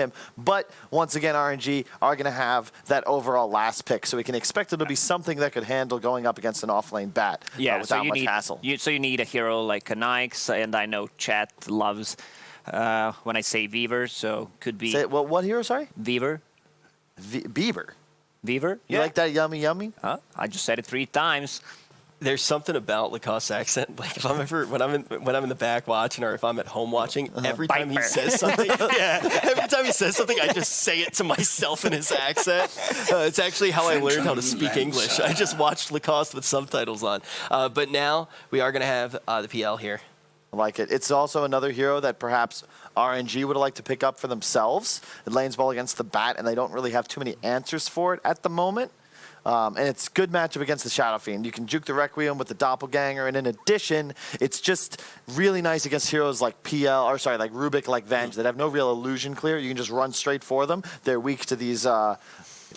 him. But once again, RNG are going to have that overall last pick, so we can expect it to be something that could handle going up against an off-lane bat without much hassle. So you need a hero like a Nyx, and I know chat loves when I say Weaver, so could be... What hero, sorry? Weaver. Beaver? Weaver? You like that yummy yummy? I just said it 3 times. There's something about Lacoste's accent. Like if I'm ever when I'm in the back watching, or if I'm at home watching, every time he says something, every time he says something, I just say it to myself in his accent. It's actually how I learned how to speak English. I just watched Lacoste with subtitles on. But now we are going to have the PL here. I like it. It's also another hero that perhaps RNG would like to pick up for themselves. It lanes ball against the bat, and they don't really have too many answers for it at the moment. And it's a good matchup against the Shadow Fiend. You can juke the Requiem with the Doppelganger, and in addition, it's just really nice against heroes like like Rubik, like Venge, that have no real illusion clear. You can just run straight for them. They're weak to these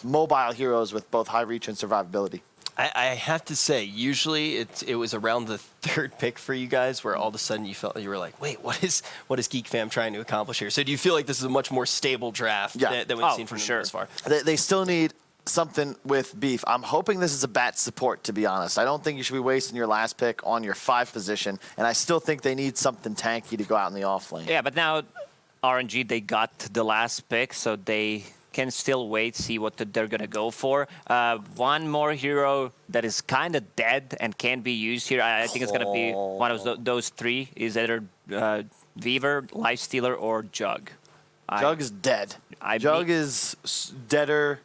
mobile heroes with both high reach and survivability. I have to say, usually it was around the 3rd pick for you guys where all of a sudden you were like, wait, what is Geek Fam trying to accomplish here? So do you feel like this is a much more stable draft than we've seen from them thus far? They still need something with beef. I'm hoping this is a bat support, to be honest. I don't think you should be wasting your last pick on your 5 position, and I still think they need something tanky to go out in the off lane. Yeah, but now RNG, they got the last pick, so they can still wait, see what they're going to go for. One more hero that is kind of dead and can be used here, I think it's going to be one of those 3, is either Weaver, Lifestealer, or Jug. Jug is dead. Jug is deader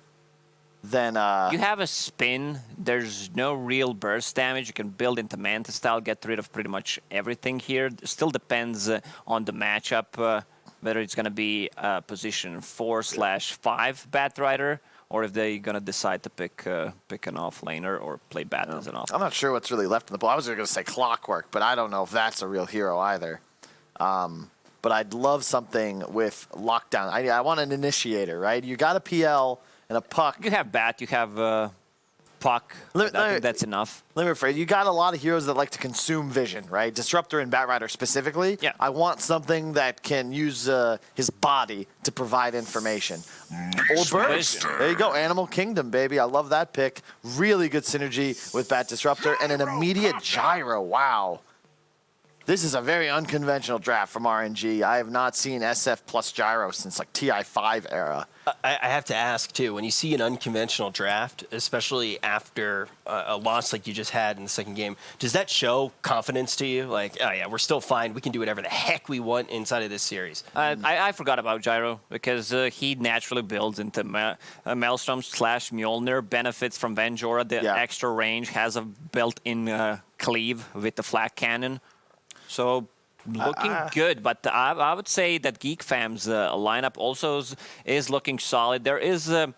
than... You have a spin. There's no real burst damage. You can build into Manta style, get rid of pretty much everything here. It still depends on the matchup, whether it's going to be position 4/5 Bat Rider, or if they're going to decide to pick an off laner or play Bat as an off. I'm not sure what's really left in the pool. I was going to say Clockwork, but I don't know if that's a real hero either. But I'd love something with Lockdown. I want an Initiator, right? You got a PL and a Puck. You have Bat, you have Puck. I think that's enough. Let me rephrase. You got a lot of heroes that like to consume vision, right? Disruptor and Bat Rider specifically. Yeah. I want something that can use his body to provide information. Or Burst. There you go. Animal Kingdom, baby. I love that pick. Really good synergy with Bat Disruptor and an immediate Gyro. Wow. This is a very unconventional draft from RNG. I have not seen SF plus Gyro since like TI5 era. I have to ask, too, when you see an unconventional draft, especially after a loss like you just had in the 2nd game, does that show confidence to you? Like, oh, yeah, we're still fine. We can do whatever the heck we want inside of this series. I forgot about Gyro because he naturally builds into Maelstrom/Mjolnir, benefits from Venjora. The extra range has a built-in cleave with the flak cannon. So looking good, but I would say that Geek Fam's lineup also is looking solid. There is a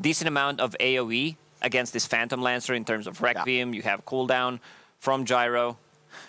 decent amount of AoE against this Phantom Lancer in terms of Requiem. You have cooldown from Gyro.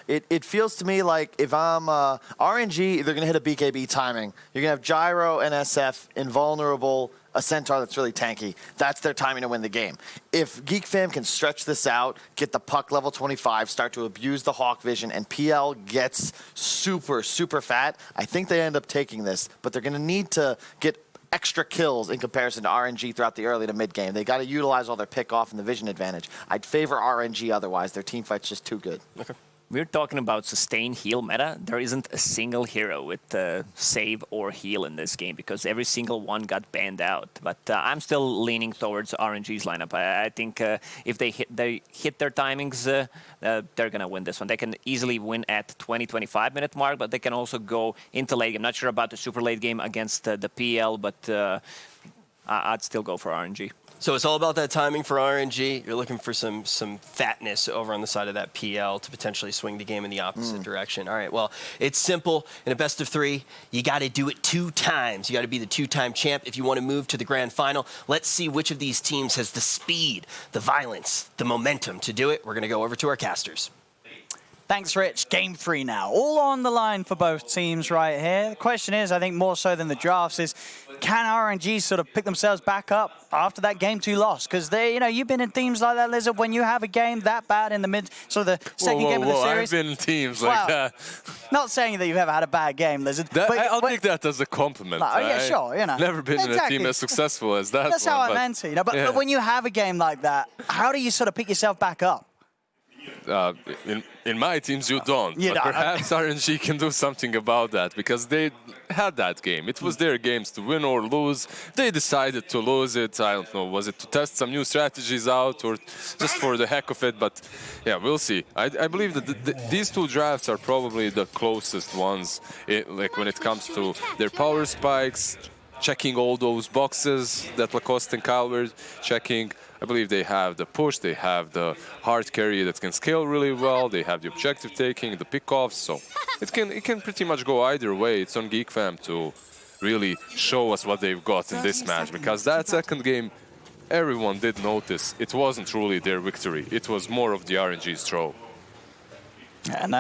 It feels to me like if I'm RNG, they're going to hit a BKB timing. You're going to have Gyro and SF, invulnerable, a Centaur that's really tanky. That's their timing to win the game. If Geek Fam can stretch this out, get the Puck level 25, start to abuse the Hawk Vision, and PL gets super, super fat, I think they end up taking this. But they're going to need to get extra kills in comparison to RNG throughout the early to mid game. They got to utilize all their pick off and the vision advantage. I'd favor RNG otherwise. Their team fight's just too good. Okay. We're talking about sustain heal meta. There isn't a single hero with save or heal in this game because every single one got banned out. But I'm still leaning towards RNG's lineup. I think if they hit their timings, they're going to win this one. They can easily win at 20-25 minute mark, but they can also go into late game. Not sure about the super late game against the PL, but I'd still go for RNG. So it's all about that timing for RNG. You're looking for some fatness over on the side of that PL to potentially swing the game in the opposite direction. All right, well, it's simple. In a best of 3, you got to do it 2 times. You got to be the 2-time champ if you want to move to the grand final. Let's see which of these teams has the speed, the violence, the momentum to do it. We're going to go over to our casters. Thanks, Rich. Game 3 now. All on the line for both teams right here. The question is, I think more so than the drafts, is can RNG sort of pick themselves back up after that game 2 loss? Because they, you've been in teams like that, Lizard. When you have a game that bad in the sort of the second game of the series, I've been in teams like that. Not saying that you've ever had a bad game, Lizard. I'll take that as a compliment. Oh yeah, sure. Never been in a team as successful as that. That's how I meant it. But when you have a game like that, how do you sort of pick yourself back up? In my teams, you don't. You but don't. perhaps RNG can do something about that because they had that game. It was their games to win or lose. They decided to lose it. I don't know, was it to test some new strategies out or just for the heck of it? But yeah, we'll see. I believe that these 2 drafts are probably the closest ones, like when it comes to their power spikes, checking all those boxes that Lacoste and Kyle were checking. I believe they have the push, they have the hard carry that can scale really well, they have the objective taking, the pickoffs, so it can pretty much go either way. It's on Geek Fam to really show us what they've got in this match, because that second game, everyone did notice it wasn't truly their victory, it was more of the RNG's throw. And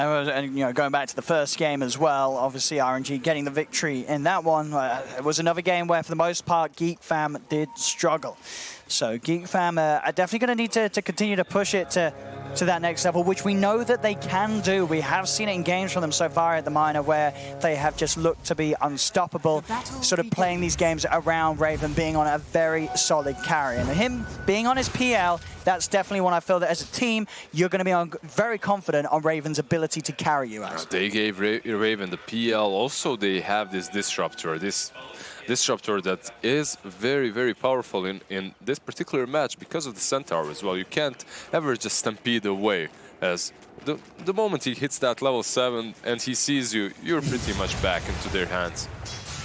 going back to the first game as well, obviously RNG getting the victory in that one. It was another game where, for the most part, Geek Fam did struggle. So Geek Fam are definitely going to need to continue to push it to that next level, which we know that they can do. We have seen it in games from them so far at the minor where they have just looked to be unstoppable, sort of playing these games around Raven being on a very solid carry. And him being on his PL, that's definitely one I feel that as a team, you're going to be very confident on Raven's ability to carry you as. They gave Raven the PL. Also, they have this disruptor, disruptor that is very, very powerful in this particular match because of the Centaur as well. You can't ever just stampede away, as the moment he hits that level 7 and he sees you, you're pretty much back into their hands.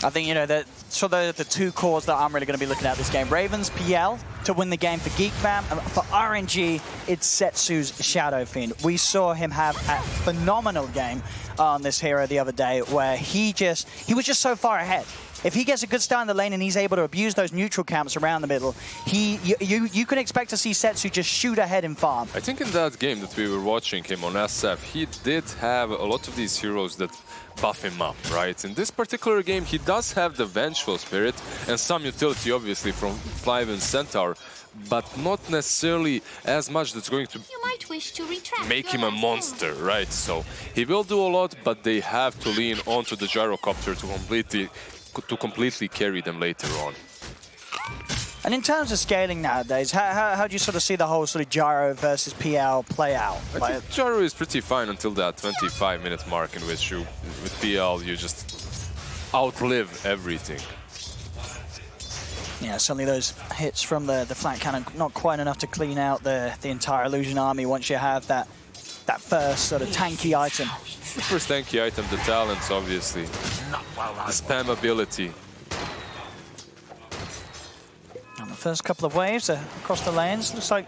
I think, the 2 cores that I'm really going to be looking at this game. Raven's PL to win the game for Geek Fam, and for RNG, it's Setsu's Shadow Fiend. We saw him have a phenomenal game on this hero the other day where he was just so far ahead. If he gets a good start in the lane and he's able to abuse those neutral camps around the middle, you can expect to see Setsu just shoot ahead in farm. I think in that game that we were watching him on SF, he did have a lot of these heroes that buff him up, right? In this particular game, he does have the Vengeful Spirit and some utility, obviously, from Flyve and Centaur, but not necessarily as much that's going to make him a monster, right? So he will do a lot, but they have to lean onto the gyrocopter to completely carry them later on. And in terms of scaling nowadays, how do you sort of see the whole sort of gyro versus PL play out? I think gyro is pretty fine until that 25-minute mark in which with PL, you just outlive everything. Yeah, certainly those hits from the flat cannon, not quite enough to clean out the entire Illusion army once you have that first sort of tanky item. The first tanky item, the talents, obviously. The spam ability. On the first couple of waves across the lanes, looks like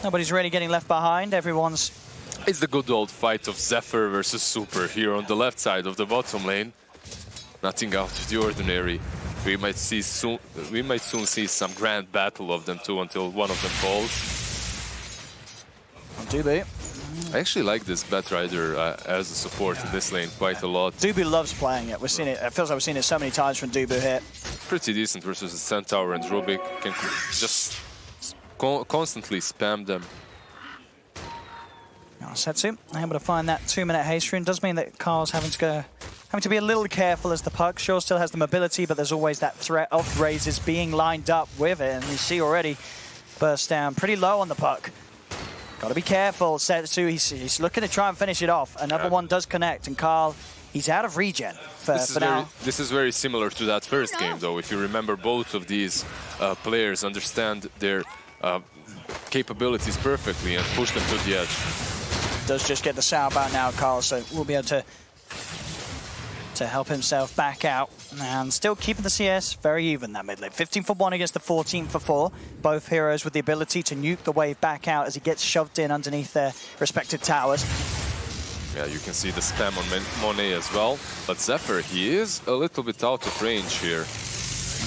nobody's really getting left behind. Everyone's... It's the good old fight of Zephyr versus Super here on the left side of the bottom lane. Nothing out of the ordinary. We might soon see some grand battle of them too until one of them falls. Dubu. I actually like this Batrider as a support in this lane quite a lot. Dubu loves playing it. We've seen it. It feels like we've seen it so many times from Dubu here. Pretty decent versus the Centaur and Rubik. Can just constantly spam them. Setsu able to find that 2-minute haste rune. Does mean that Carl's having to be a little careful as the puck. Sure, still has the mobility, but there's always that threat of raises being lined up with it. And you see already burst down pretty low on the puck. Got to be careful. Setsu, he's looking to try and finish it off. Another one does connect, and Carl, he's out of regen for now. This is very similar to that first game, though. If you remember, both of these players understand their capabilities perfectly and push them to the edge. Does just get the southbound now, Carl, so we'll be able to help himself back out. And still keeping the CS very even, that mid lane. 15 for 1 against the 14 for 4. Both heroes with the ability to nuke the wave back out as he gets shoved in underneath their respective towers. Yeah, you can see the spam on Monet as well. But Zephyr, he is a little bit out of range here.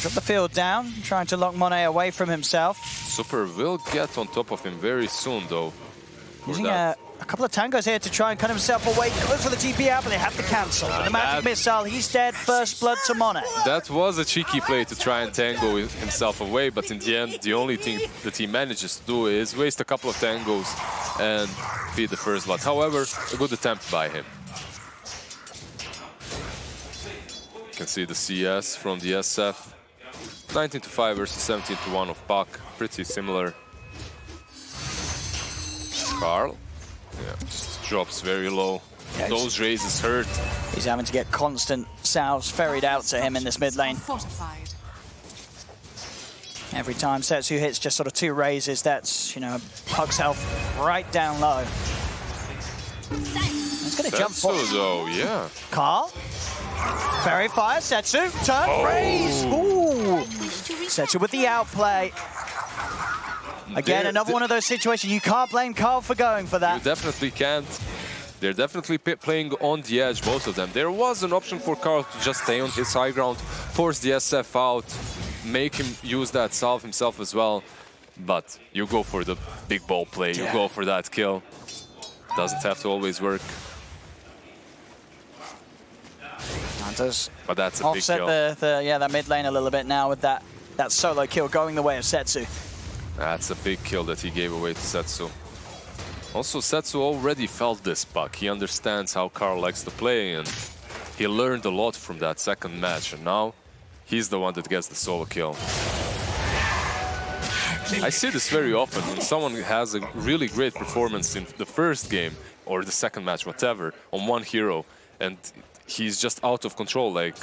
Drop the field down, trying to lock Monet away from himself. Super will get on top of him very soon, though. Using a a couple of tangos here to try and cut himself away. Goes for the TP out, but they have to cancel. The magic missile, he's dead. First blood to Monet. That was a cheeky play to try and tango himself away, but in the end, the only thing that he manages to do is waste a couple of tangos and feed the first blood. However, a good attempt by him. You can see the CS from the SF. 19-5 versus 17-1 of Puck. Pretty similar. Carl, yeah, just drops very low. Yeah, those raises hurt. He's having to get constant salves ferried out to him in this mid lane. Every time Setsu hits just sort of 2 raises, that's, you know, Puck's health right down low. He's going to jump forward. Though, yeah. Carl, ferry fire, Setsu, turn, raise. Ooh. Setsu with the outplay. Again, another one of those situations. You can't blame Carl for going for that. You definitely can't. They're definitely playing on the edge, both of them. There was an option for Carl to just stay on his high ground, force the SF out, make him use that salve himself as well. But you go for the big ball play, you go for that kill. Doesn't have to always work. But that's a big kill. Offset that mid lane a little bit now with that solo kill going the way of Setsu. That's a big kill that he gave away to Setsu. Also, Setsu already felt this Puck. He understands how Carl likes to play, and he learned a lot from that second match. And now, he's the one that gets the solo kill. I see this very often when someone has a really great performance in the first game, or the second match, whatever, on one hero, and he's just out of control, like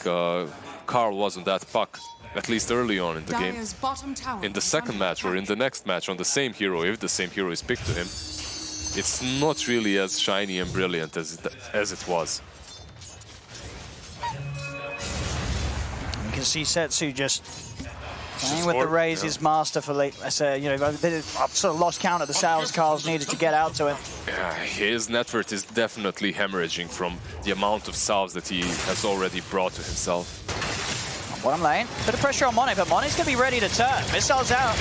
Carl was on that Puck. At least early on in the game. In the second match or in the next match on the same hero, if the same hero is picked to him, it's not really as shiny and brilliant as it was. You can see Setsu just playing with the raises masterfully. You know, I've sort of lost count of the salves Carl's needed to get out to him. Yeah, his net worth is definitely hemorrhaging from the amount of salves that he has already brought to himself. Bottom lane, bit of pressure on Monet, but Monet's going to be ready to turn. Missiles out,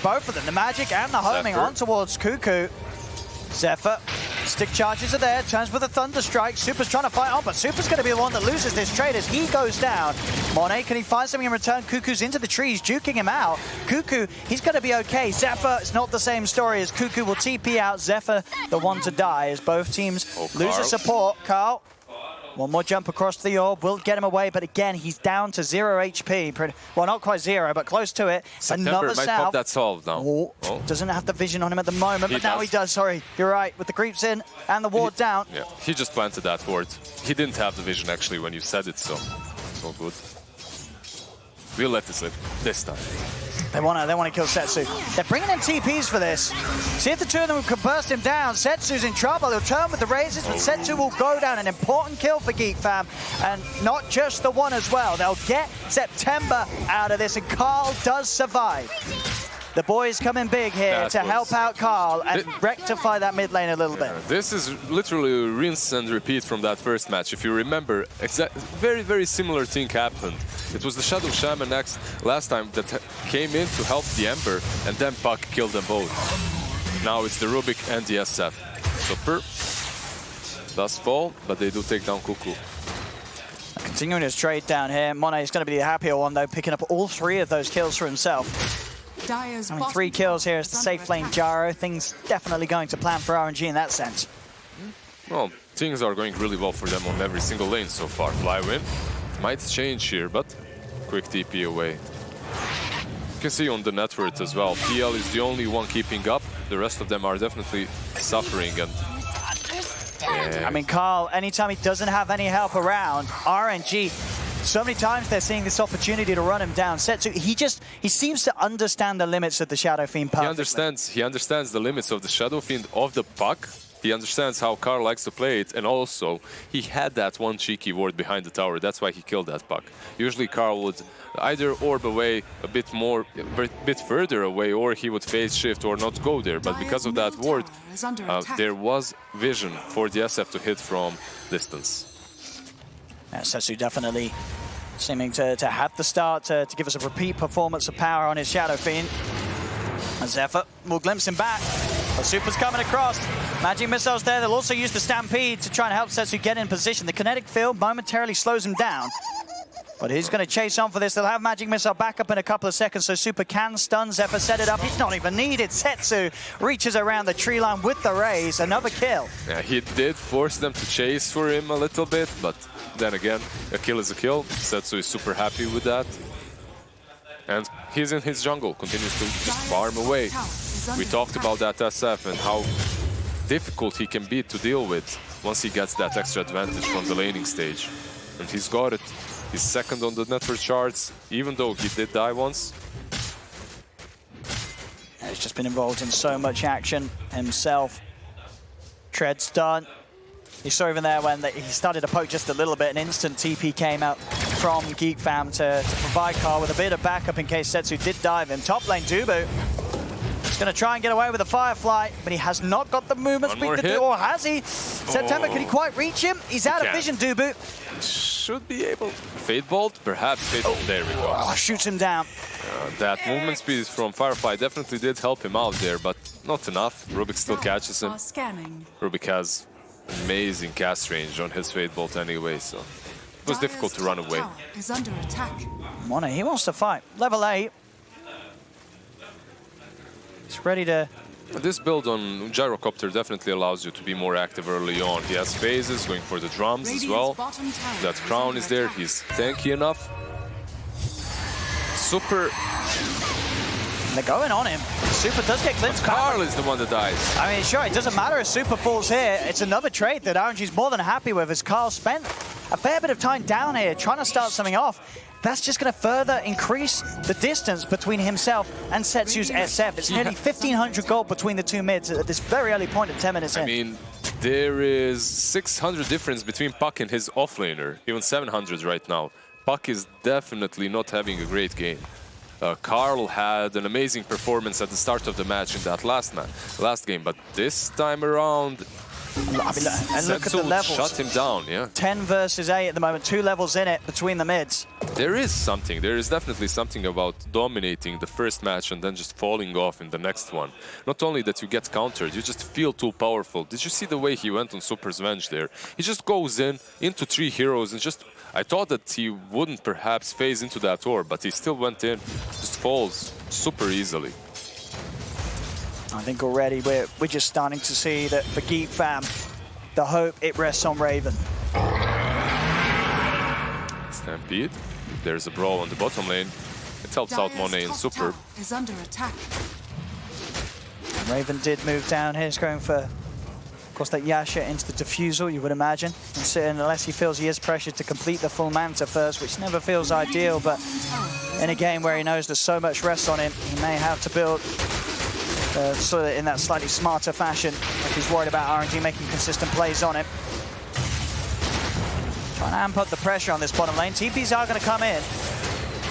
both of them, the magic and the homing on towards Cuckoo. Zephyr, stick charges are there, turns with a Thunder Strike. Super's trying to fight on, but Super's going to be the one that loses this trade as he goes down. Monet, can he find something in return? Cuckoo's into the trees, juking him out. Cuckoo, he's going to be okay. Zephyr, it's not the same story as Cuckoo will TP out. Zephyr, the one to die as both teams lose the support. Carl. One more jump across the orb will get him away, but again, he's down to 0 HP. Well, not quite 0, but close to it. September another might salve. pop that solve now. Doesn't have the vision on him at the moment, but now he does. Sorry, you're right. With the creeps in and the ward down. Yeah, he just planted that ward. He didn't have the vision actually when you said it, so it's all good. We'll let this live this time. They want to kill Setsu. They're bringing in TPs for this. See if the two of them can burst him down. Setsu's in trouble. He'll turn with the raises, but Setsu will go down. An important kill for Geek fam, and not just the one as well. They'll get September out of this, and Carl does survive. The boys coming big here to help out Carl and rectify that mid lane a little bit. This is literally a rinse and repeat from that first match. If you remember, very, very similar thing happened. It was the Shadow Shaman last time that came in to help the Ember, and then Puck killed them both. Now it's the Rubik and the SF. Super does fall, but they do take down Cuckoo. Continuing his trade down here, Monet is going to be the happier one though, picking up all 3 of those kills for himself. I mean, 3 kills here is the safe lane Gyro. Things definitely going to plan for RNG in that sense. Well, things are going really well for them on every single lane so far. Fly win might change here, but quick TP away. You can see on the net worth as well. PL is the only one keeping up. The rest of them are definitely suffering. And I mean, Carl, anytime he doesn't have any help around, RNG, so many times they're seeing this opportunity to run him down. Setsu, he seems to understand the limits of the Shadow Fiend perfectly. He understands the limits of the Shadow Fiend, of the Puck. He understands how Carl likes to play it, and also he had that one cheeky ward behind the tower. That's why he killed that Puck. Usually Carl would either orb away a bit further away, or he would phase shift or not go there. But because of that ward, there was vision for the SF to hit from distance. Yeah, Setsu definitely seeming to have the start to give us a repeat performance of power on his Shadow Fiend. And Zephyr will glimpse him back. The Super's coming across. Magic missiles there. They'll also use the Stampede to try and help Setsu get in position. The kinetic field momentarily slows him down. But he's going to chase on for this. They'll have Magic Missile back up in a couple of seconds, so Super can stun Zephyr, set it up. He's not even needed. Setsu reaches around the tree line with the raise. Another kill. Yeah, he did force them to chase for him a little bit, but then again, a kill is a kill. Setsu is super happy with that. And he's in his jungle, continues to just farm away. We talked about that SF and how difficult he can be to deal with once he gets that extra advantage from the laning stage. And he's got it. He's second on the network charts, even though he did die once. He's just been involved in so much action himself. Tread stun. You saw even there when he started to poke just a little bit, an instant TP came out from Geek Fam to provide Carl with a bit of backup in case Setsu did dive him. Top lane, Dubu. He's going to try and get away with the Firefly, but he has not got the movement speed to do, or has he? September, can he quite reach him? He's out of vision, Dubu. Should be able. Fade Bolt, perhaps Fade Bolt. There we go. Oh, shoots him down. That movement speed from Firefly definitely did help him out there, but not enough. Rubik still catches him. Rubik has amazing cast range on his Fade Bolt anyway, so it was difficult to run away. Mono, he wants to fight. Level 8. He's ready to... This build on Gyrocopter definitely allows you to be more active early on. He has phases, going for the drums as well. That crown is there, he's tanky enough. Super... They're going on him. Super does get glimpsed. Carl is the one that dies. I mean, sure, it doesn't matter if Super falls here. It's another trade that RNG's more than happy with, as Carl spent a fair bit of time down here trying to start something off. That's just going to further increase the distance between himself and Setsu's SF. It's nearly 1,500 gold between the two mids at this very early point of 10 minutes in. I mean, there is 600 difference between Puck and his offlaner, even 700 right now. Puck is definitely not having a great game. Carl had an amazing performance at the start of the match in that last game, but this time around, I mean, and look at the levels. Shut him down, yeah. 10 versus 8 at the moment, 2 levels in it between the mids. There is definitely something about dominating the first match and then just falling off in the next one. Not only that you get countered, you just feel too powerful. Did you see the way he went on Super's Venge there? He just goes into 3 heroes and just... I thought that he wouldn't perhaps phase into that orb, but he still went in, just falls super easily. I think already we're just starting to see that for Geek Fam, the hope, it rests on Raven. Stampede. There's a brawl on the bottom lane. It helps out Monet and Super. Is under attack. Raven did move down here. He's going for, of course, that Yasha into the Diffusal, you would imagine. And sitting, unless he feels he is pressured to complete the full Manta first, which never feels ideal, but in a game where he knows there's so much rest on him, he may have to build sort of in that slightly smarter fashion if he's worried about RNG making consistent plays on him. Trying to amp up the pressure on this bottom lane. TPs are going to come in.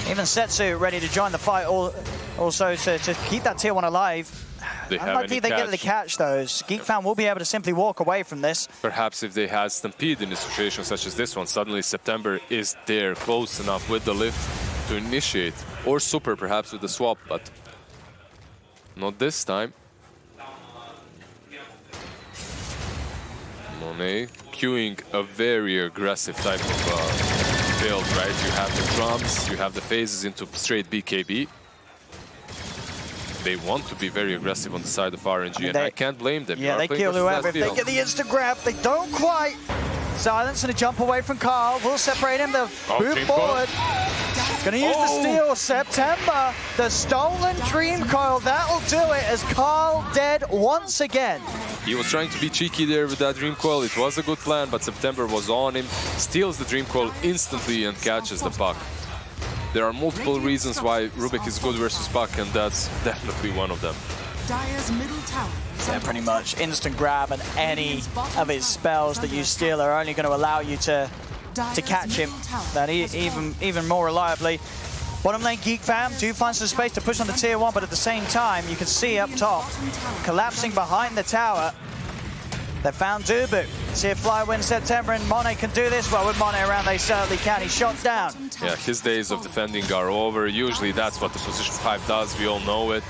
Even Setsu ready to join the fight, also to keep that tier 1 alive. Unlikely they get the catch, though. Geek Fam will be able to simply walk away from this. Perhaps if they had Stampede in a situation such as this one, suddenly September is there, close enough with the lift to initiate. Or Super, perhaps, with the swap, but not this time. Monet queuing a very aggressive type of build, right? You have the drums, you have the phases into straight BKB. They want to be very aggressive on the side of RNG, and I can't blame them. Yeah, they kill whoever. If they get the instant grab, they don't quite. Silence and a jump away from Carl. Will separate him. They'll move forward. Going to use the steal. September. The stolen Dream Coil. That'll do it as Carl dead once again. He was trying to be cheeky there with that Dream Coil. It was a good plan, but September was on him. Steals the Dream Coil instantly and catches the puck. There are multiple reasons why Rubik is good versus Puck, and that's definitely one of them. Dire's middle tower. Yeah, pretty much. Instant grab, and any of his spells that you steal are only going to allow you to catch him that even more reliably. Bottom lane Geek Fam do find some space to push on the tier 1, but at the same time, you can see up top, collapsing behind the tower, they found Dubu. See if Fly wins September and Monet can do this. Well, with Monet around, they certainly can. He's shot down. Yeah, his days of defending are over. Usually that's what the position 5 does. We all know it.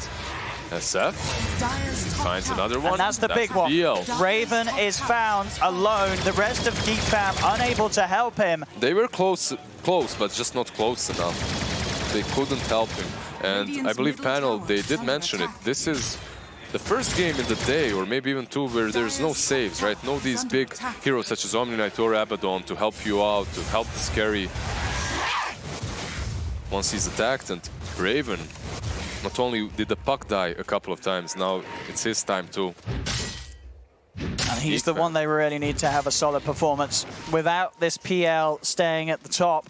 SF Dyer's top finds tower. another one. And that's the big one. PL. Raven is found alone. The rest of Geek Fam unable to help him. They were close, but just not close enough. They couldn't help him. And I believe panel, they did mention it. This is the first game in the day, or maybe even two, where there's no saves, right? No these big heroes such as Omni Knight or Abaddon to help you out, to help this carry once he's attacked. And Raven, not only did the puck die a couple of times, now it's his time too. And he's the one they really need to have a solid performance. Without this PL staying at the top,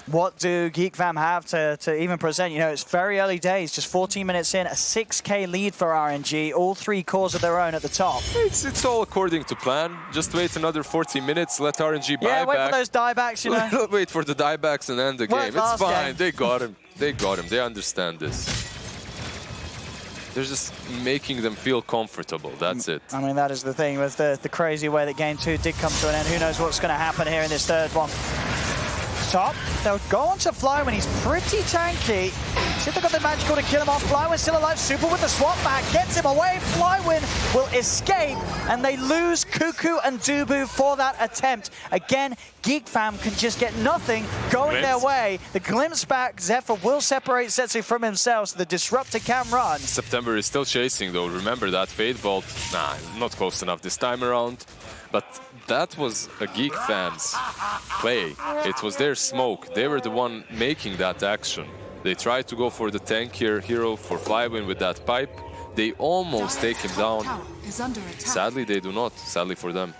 what do Geek Fam have to even present? You know, it's very early days, just 14 minutes in, a 6K lead for RNG, all 3 cores of their own at the top. It's all according to plan. Just wait another 40 minutes, let RNG buy Yeah, wait back. for those diebacks, you know. Wait for the diebacks and end the Worked game. It's last fine. game. They got him. They got him. They understand this. They're just making them feel comfortable. That's it. I mean, that is the thing with the crazy way that Game 2 did come to an end. Who knows what's going to happen here in this third one. Top, they'll go on to Flywin. He's pretty tanky. See if they've got the magical to kill him off. Flywin's still alive. Super with the swap back. Gets him away. Flywin will escape. And they lose Cuckoo and Dubu for that attempt. Again, Geek Fam can just get nothing going their way. The glimpse back. Zephyr will separate Setsu from himself, so the Disruptor can run. September is still chasing, though. Remember that Fade Bolt? Nah, not close enough this time around. But that was a Geek Fam's play. It was their smoke. They were the one making that action. They tried to go for the tankier hero for Flywin with that pipe. They almost take him down. Sadly, they do not. Sadly for them.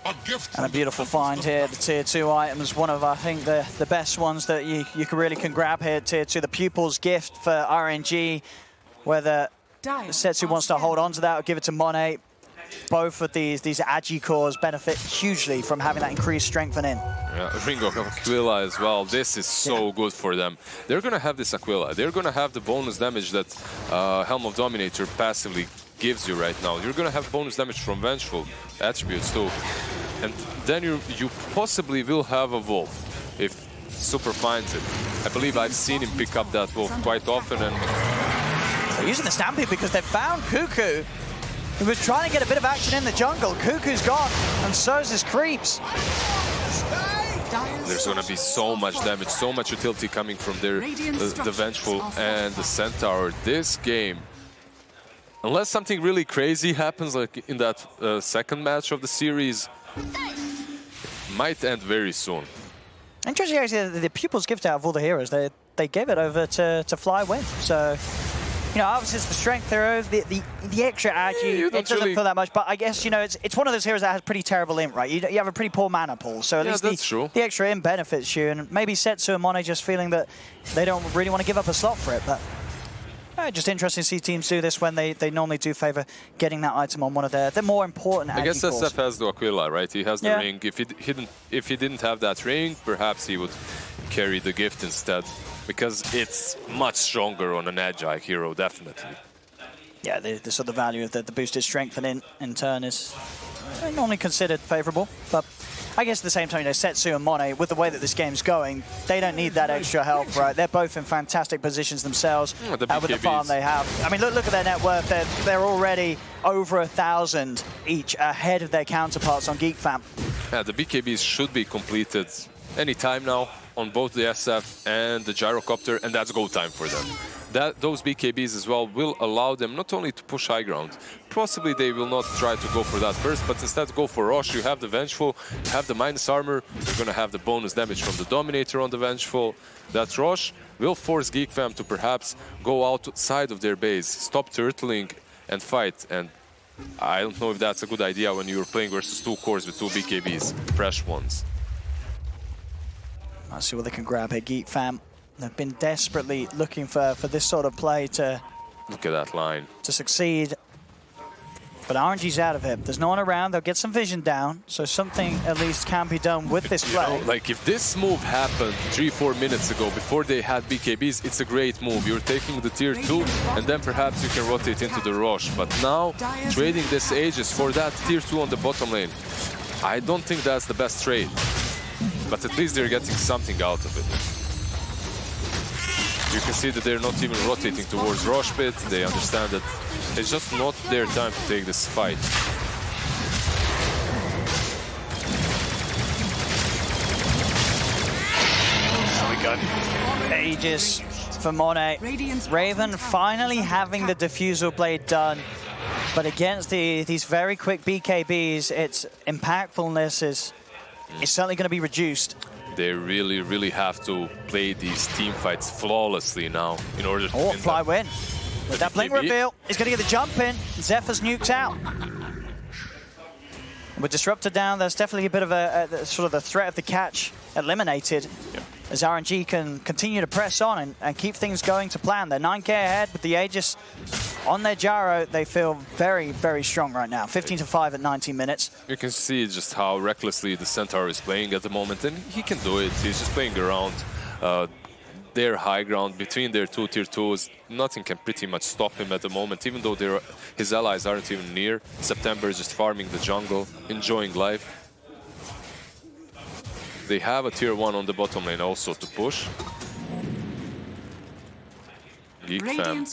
And a beautiful find here. The tier 2 items, one of, I think, the best ones that you really can grab here. Tier 2, the Pupil's Gift for RNG. Whether Setsu wants to hold on to that or give it to Monet. Both of these Agi cores benefit hugely from having that increased strengthening. Yeah, Ringo Aquila as well. This is so good for them. They're going to have this Aquila. They're going to have the bonus damage that Helm of Dominator passively gives you right now. You're going to have bonus damage from Vengeful attributes too. And then you possibly will have a Wolf if Super finds it. I believe I've seen him pick up that Wolf quite often. And they're using the Stampede because they've found Cuckoo. He was trying to get a bit of action in the jungle. Cuckoo's gone, and so's his creeps. There's going to be so much damage, so much utility coming from their the Vengeful and the Centaur. This game, unless something really crazy happens, like in that second match of the series, might end very soon. Interesting, actually, the Pupil's Gift out of all the heroes, they gave it over to Flywin. So, you know, obviously it's the strength hero, the extra agi, it doesn't feel that much, but I guess, you know, it's one of those heroes that has pretty terrible int, right? You have a pretty poor mana pool, so at least the extra int benefits you, and maybe Setsu and Monet just feeling that they don't really want to give up a slot for it, but just interesting to see teams do this when they normally do favor getting that item on one of their more important agi I guess cores. SF has the Aquila, right? He has the ring. If he didn't have that ring, perhaps he would carry the gift instead. Because it's much stronger on an Agi hero, definitely. Yeah, the sort of value of the boosted strength and in turn is normally considered favorable. But I guess at the same time, you know, Setsu and Monet, with the way that this game's going, they don't need that extra help, right? They're both in fantastic positions themselves with the farm they have. I mean, look at their net worth. They're already over 1,000 each ahead of their counterparts on Geek Fam. Yeah, the BKBs should be completed any time now on both the SF and the Gyrocopter, and that's go time for them. Those BKBs as well will allow them not only to push high ground, possibly they will not try to go for that first, but instead go for Rosh. You have the Vengeful, you have the minus armor, you're going to have the bonus damage from the Dominator on the Vengeful. That Rosh will force Geek Fam to perhaps go outside of their base, stop turtling and fight. And I don't know if that's a good idea when you're playing versus 2 cores with 2 BKBs, fresh ones. Let's see what they can grab here. Geek Fam, they've been desperately looking for this sort of play to... Look at that line. ...to succeed. But RNG's out of it. There's no one around. They'll get some vision down. So something at least can be done with this play. You know, like if this move happened 3-4 minutes ago before they had BKBs, it's a great move. You're taking the tier 2 and then perhaps you can rotate into the Rosh. But now, trading this Aegis for that tier 2 on the bottom lane, I don't think that's the best trade. But at least they're getting something out of it. You can see that they're not even rotating towards Rosh Pit. They understand that it's just not their time to take this fight. There we go. Aegis for Monet. Raven finally having the Diffusal Blade done. But against these very quick BKBs, its impactfulness is certainly going to be reduced. They really, really have to play these team fights flawlessly now in order to win Fly them. win. With that blink reveal, he's going to get the jump in. Zephyr's nuked out. With Disruptor down, there's definitely a bit of a sort of the threat of the catch eliminated. Yeah. As RNG can continue to press on and keep things going to plan. They're 9k ahead with the Aegis on their gyro. They feel very, very strong right now. 15-5 at 19 minutes. You can see just how recklessly the Centaur is playing at the moment, and he can do it. He's just playing around their high ground between their two tier 2s. Nothing can pretty much stop him at the moment, even though his allies aren't even near. September is just farming the jungle, enjoying life. They have a tier 1 on the bottom lane also to push. Geek fam.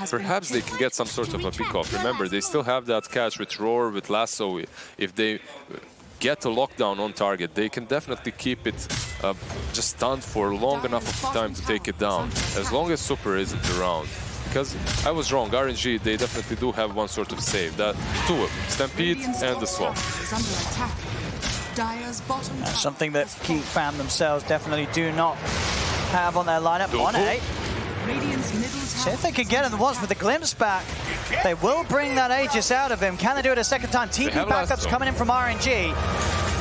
Perhaps they can get some sort of a pick-off. Remember, they still have that catch with Roar, with Lasso. If they get a lockdown on target, they can definitely keep it just stunned for long enough of time to take it down, as long as Super isn't around. Because I was wrong, RNG, they definitely do have one sort of save. That two, Stampede and the Swap. Something that Geek fam themselves definitely do not have on their lineup. Monet. See if they can get him the once with the glimpse back. They will bring that Aegis out of him. Can they do it a second time? TP backups coming in from RNG.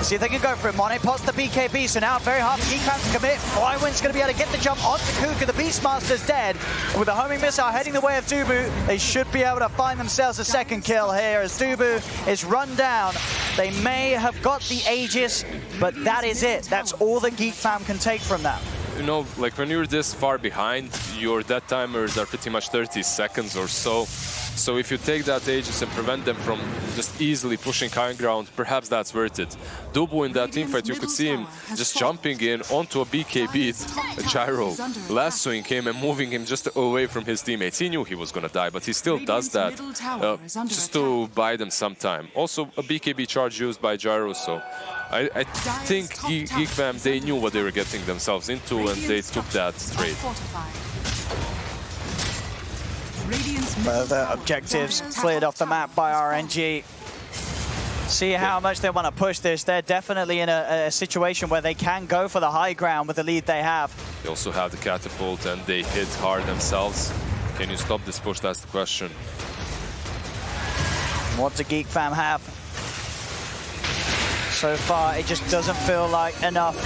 See if they can go for it. Monet pots the BKB, so now very hard for Geek fam to commit. Flywind's going to be able to get the jump onto Kuka. The Beastmaster's dead. And with the homing missile heading the way of Dubu, they should be able to find themselves a second kill here as Dubu is run down. They may have got the Aegis, but that is it. That's all that Geek fam can take from that. You know, like when you're this far behind, your death timers are pretty much 30 seconds or so. So if you take that Aegis and prevent them from just easily pushing high ground, perhaps that's worth it. Dubu in that teamfight, you could see him just jumping in onto a BKB, a gyro, lassoing him and moving him just away from his teammates. He knew he was going to die, but he still does that just to buy them some time. Also, a BKB charge used by gyro, so I think Geek fam, they knew what they were getting themselves into and they took that trade. The objectives cleared off the map by RNG. See how much they want to push this. They're definitely in a situation where they can go for the high ground with the lead they have. They also have the catapult and they hit hard themselves. Can you stop this push? That's the question. What do Geek fam have? So far, it just doesn't feel like enough.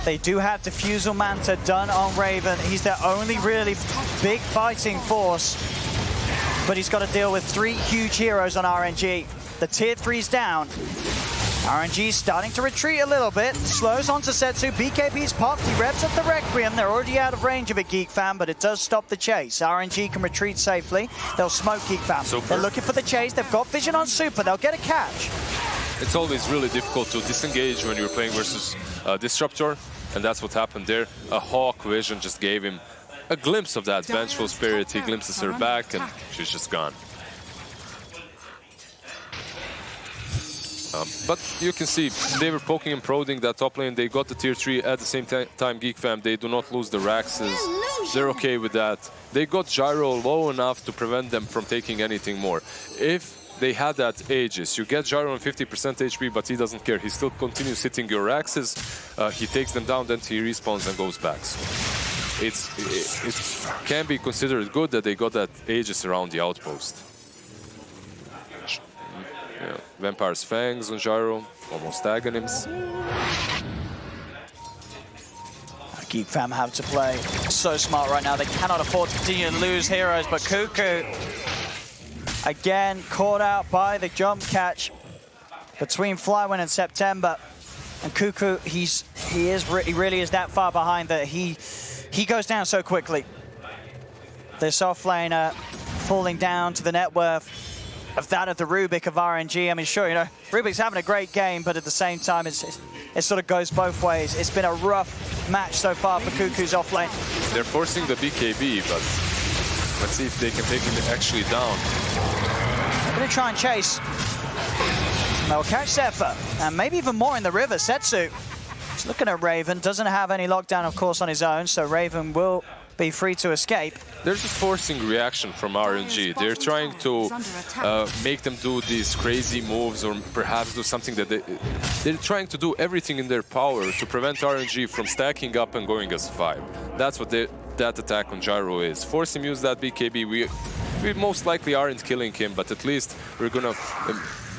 They do have Diffusal Manta done on Raven. He's their only really big fighting force. But he's got to deal with 3 huge heroes on RNG. The tier 3's down. RNG's starting to retreat a little bit. Slows on to Setsu. BKB's popped. He revs up the Requiem. They're already out of range of it, Geek fam, but it does stop the chase. RNG can retreat safely. They'll smoke Geek fam. Super. They're looking for the chase. They've got vision on Super. They'll get a catch. It's always really difficult to disengage when you're playing versus Disruptor, and that's what happened there. A Hawk vision just gave him a glimpse of that vengeful spirit. He glimpses her back and she's just gone. But you can see they were poking and prodding that top lane. They got the tier 3 at the same time. Geek fam, they do not lose the Raxes. They're okay with that. They got Gyro low enough to prevent them from taking anything more. If they had that Aegis, you get Gyro on 50% HP, but he doesn't care. He still continues hitting your Raxes. He takes them down, then he respawns and goes back. So it can be considered good that they got that Aegis around the outpost. Yeah, Vampire's Fangs on Gyro, almost tagging him. Geek fam have to play so smart right now. They cannot afford to continue to lose heroes, but Cuckoo, again, caught out by the jump catch between Flywind and September. And Cuckoo, he really is that far behind that he goes down so quickly. The soft laner falling down to the net worth of that of the Rubik of RNG. I mean, sure, you know, Rubik's having a great game, but at the same time, it's it sort of goes both ways. It's been a rough match so far for Cuckoo's off lane. They're forcing the BKB, but let's see if they can take him actually down. They're going to try and chase. They'll catch Zephyr, and maybe even more in the river. Setsu is looking at Raven, doesn't have any lockdown, of course, on his own, so Raven will be free to escape. They're just forcing reaction from RNG. They're trying to make them do these crazy moves or perhaps do something that they're trying to do everything in their power to prevent RNG from stacking up and going as 5. That's what that attack on Gyro is. Force him use that BKB. We most likely aren't killing him, but at least we're gonna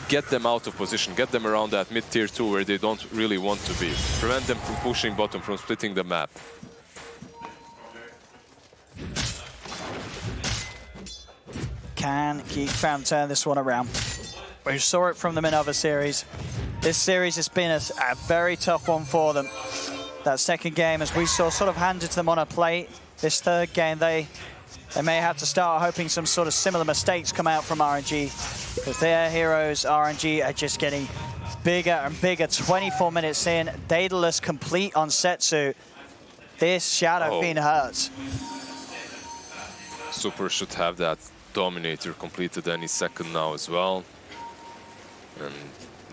get them out of position, get them around that mid-tier 2 where they don't really want to be. Prevent them from pushing bottom, from splitting the map. Can Geek Fam turn this one around? We saw it from them in other series. This series has been a very tough one for them. That second game, as we saw, sort of handed to them on a plate. This third game, they may have to start hoping some sort of similar mistakes come out from RNG, because their heroes, RNG, are just getting bigger and bigger. 24 minutes in, Daedalus complete on Setsu. This Shadow Fiend hurts. Super should have that Dominator completed any second now as well. And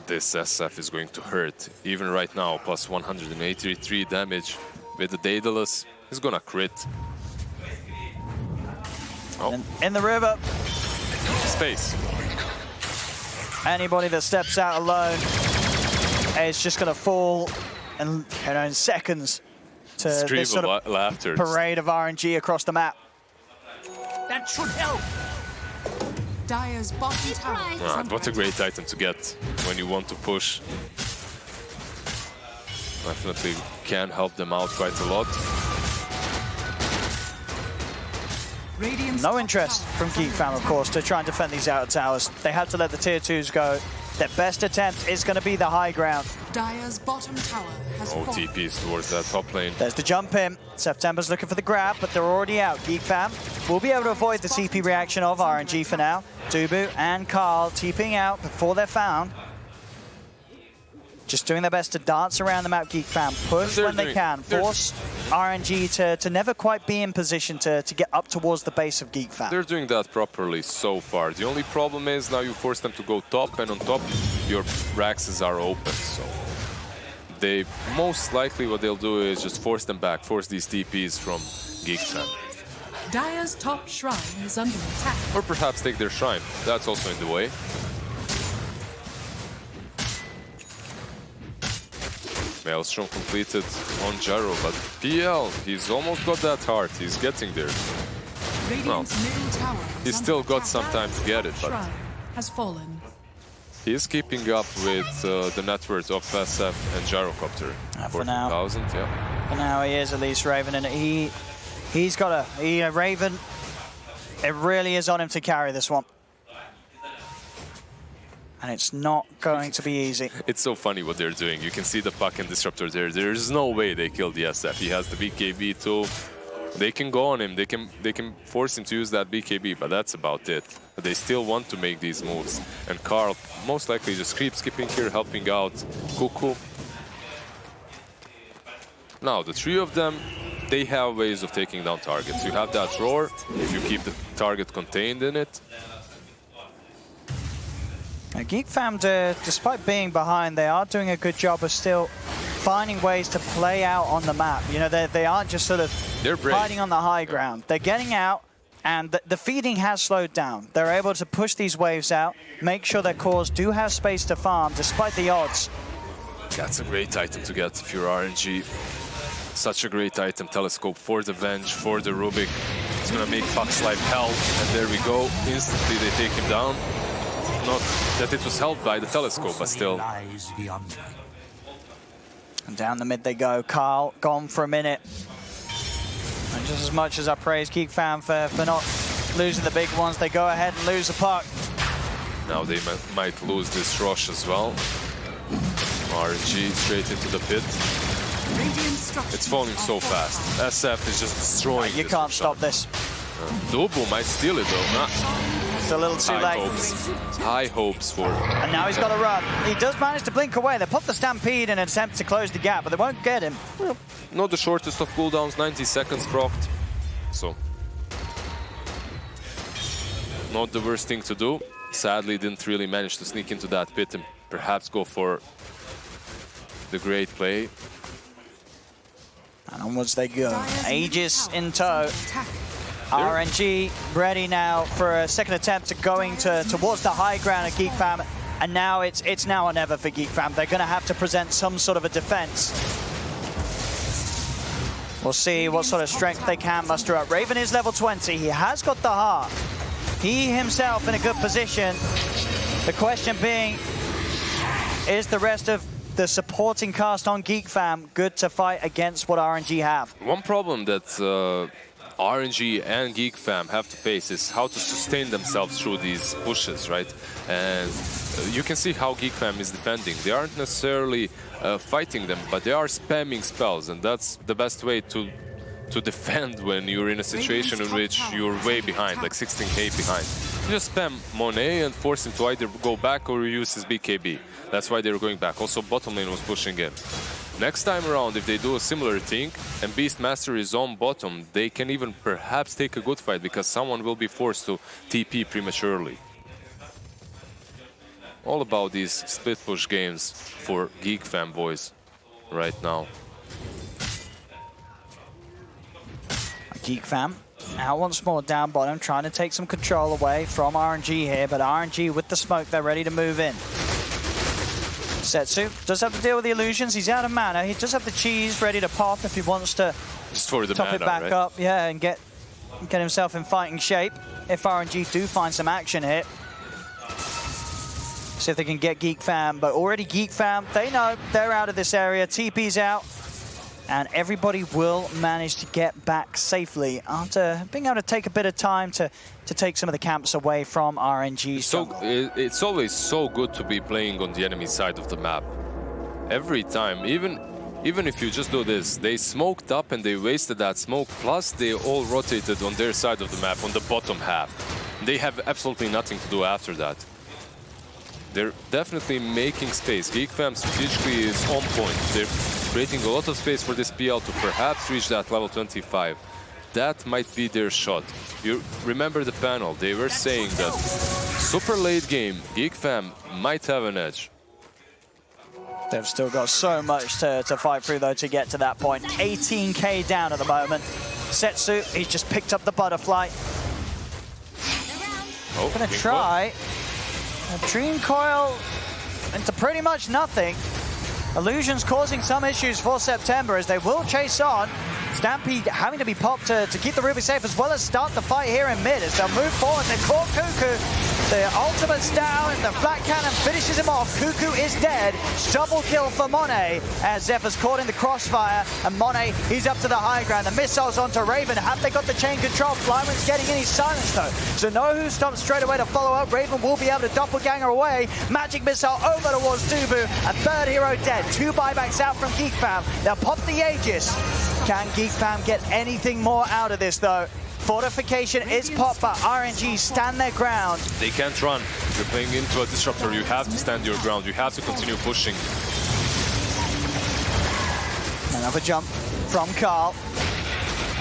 this SF is going to hurt. Even right now, plus 183 damage with the Daedalus. He's gonna crit. Oh. In the river. Space. Anybody that steps out alone is just gonna fall in seconds to Stream this sort of laughter. parade of RNG across the map. That should help. Dire's bottom tower is under What a attack. great item to get when you want to push. Definitely can help them out quite a lot. Radiant's No top interest tower from is Geek under Fam, of attack. course, to try and defend these outer towers. They had to let the tier 2s go. Their best attempt is going to be the high ground. Dire's bottom tower has fallen. OTPs towards that top lane. There's the jump in. September's looking for the grab, but they're already out. Geek Fam will be able to avoid the TP reaction of RNG for now. Dubu and Carl TPing out before they're found. Just doing their best to dance around the map, Geek Fam. Push when they can. Force RNG to never quite be in position to get up towards the base of Geek Fam. They're doing that properly so far. The only problem is now you force them to go top, and on top your Raxes are open. So they most likely what they'll do is just force them back, force these TPs from Geek Fam. Dire's top shrine is under attack. Or perhaps take their shrine. That's also in the way. Maelstrom completed on Gyro, but PL, he's almost got that heart. He's getting there. Radiant's middle tower is he's under still got attack. some time to get it, but Shrine has fallen. he's keeping up with the net worth of SF and Gyrocopter. For now. 14,000, yeah. For now, he is at least Raven, and he's got a Raven. It really is on him to carry this one. And it's not going to be easy. It's so funny what they're doing. You can see the Puck and Disruptor there. There's no way they kill the SF. He has the BKB too. They can go on him. They can force him to use that BKB, but that's about it. But they still want to make these moves. And Carl most likely just creep skipping here, helping out Cuckoo. Now, the three of them, they have ways of taking down targets. You have that roar, if you keep the target contained in it. Now, Geek Fam, despite being behind, they are doing a good job of still finding ways to play out on the map. You know, they aren't just sort of fighting on the high ground. They're getting out, and the feeding has slowed down. They're able to push these waves out, make sure their cores do have space to farm, despite the odds. That's a great item to get if you're RNG. Such a great item, Telescope for the Venge, for the Rubik. It's gonna make Puck's life hell, and there we go. Instantly they take him down. Not that it was helped by the Telescope, but still. And down the mid they go. Carl gone for a minute. And just as much as I praise Geek Fam for not losing the big ones, they go ahead and lose the puck. Now they might lose this rush as well. RNG straight into the pit. It's falling so fast. SF is just destroying You this can't shot. stop this. Dubu might steal it though. Just a little too late. High hopes for. And now he's got to run. He does manage to blink away. They pop the Stampede in an attempt to close the gap, but they won't get him. Well, not the shortest of cooldowns, 90 seconds procced. So, not the worst thing to do. Sadly, didn't really manage to sneak into that pit and perhaps go for the great play. And onwards they go. Aegis in tow. Attack. RNG ready now for a second attempt to going towards the high ground of Geek Fam. And now it's now or never for Geek Fam. They're going to have to present some sort of a defense. We'll see what sort of strength they can muster up. Raven is level 20. He has got the heart. He himself in a good position. The question being, is the rest of the supporting cast on Geek Fam good to fight against what RNG have? One problem that RNG and Geek Fam have to face is how to sustain themselves through these pushes, right? And you can see how Geek Fam is defending. They aren't necessarily fighting them, but they are spamming spells, and that's the best way to defend when you're in a situation in which you're way behind, like 16k behind. You just spam Monet and force him to either go back or use his BKB. That's why they were going back. Also, bottom lane was pushing in. Next time around, if they do a similar thing and Beastmaster is on bottom, they can even perhaps take a good fight because someone will be forced to TP prematurely. All about these split push games for Geek fanboys right now. Geek Fam now once more down bottom, trying to take some control away from RNG here, but RNG with the smoke, they're ready to move in. Setsu does have to deal with the illusions. He's out of mana. He does have the cheese ready to pop if he wants to Just for the top mana, it back right? up, yeah, and get himself in fighting shape. If RNG do find some action here, see if they can get Geek Fam. But already Geek Fam, they know they're out of this area. TP's out, and everybody will manage to get back safely after being able to take a bit of time to take some of the camps away from RNG. So it's always so good to be playing on the enemy side of the map. Every time, even if you just do this, they smoked up and they wasted that smoke, plus they all rotated on their side of the map, on the bottom half. They have absolutely nothing to do after that. They're definitely making space. Geek Fam strategically is on point. They're creating a lot of space for this PL to perhaps reach that level 25. That might be their shot. You remember the panel, they were saying that super late game, Geek Fam might have an edge. They've still got so much to fight through, though, to get to that point. 18k down at the moment. Setsu, he's just picked up the butterfly. Oh, Gonna try a Dream Coil into pretty much nothing. Illusions causing some issues for September as they will chase on. Stampede having to be popped to keep the Ruby safe, as well as start the fight here in mid as they'll move forward. They caught Cuckoo. The ultimate's down and the flat cannon finishes him off. Cuckoo is dead. Double kill for Monet as Zephyr's caught in the crossfire. And Monet, he's up to the high ground. The missiles onto Raven. Have they got the chain control? Flyman's getting in his silence though. So no who stops straight away to follow up. Raven will be able to doppelganger away. Magic missile over towards Dubu. A third hero dead. 2 buybacks out from Geek Fam. They'll pop the Aegis. Can Geek Fam get anything more out of this though? Fortification is popped, but RNG stand their ground. They can't run. If you're playing into a disruptor, you have to stand your ground. You have to continue pushing. Another jump from Carl.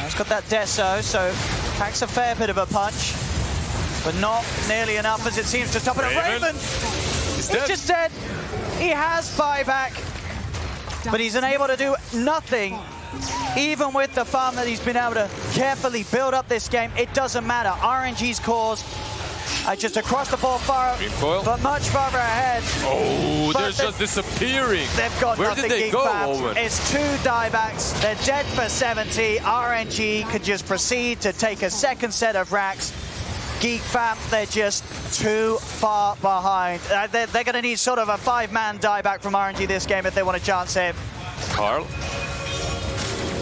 He's got that Deso, so packs a fair bit of a punch, but not nearly enough as it seems to top it up. Raven! He's just dead. He has buyback, but he's unable to do nothing. Even with the farm that he's been able to carefully build up this game, it doesn't matter. RNG's cause just across the board far, but much farther ahead. Oh, they're just disappearing. They've got Where nothing. did they go, Owen? It's 2 diebacks. They're dead for 70. RNG could just proceed to take a second set of racks. Geek Fam, they're just too far behind. They're going to need sort of a 5-man dieback from RNG this game if they want a chance here. Carl?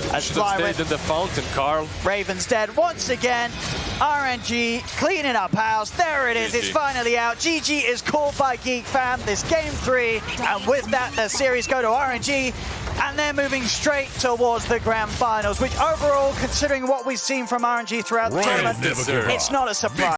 Should have stayed in the fountain, Carl. Raven's dead once again. RNG cleaning up house. There it is. GG. It's finally out. GG is called by Geek Fam. This game 3. And with that, the series go to RNG. And they're moving straight towards the grand finals, which overall, considering what we've seen from RNG throughout the tournament, it's not a surprise.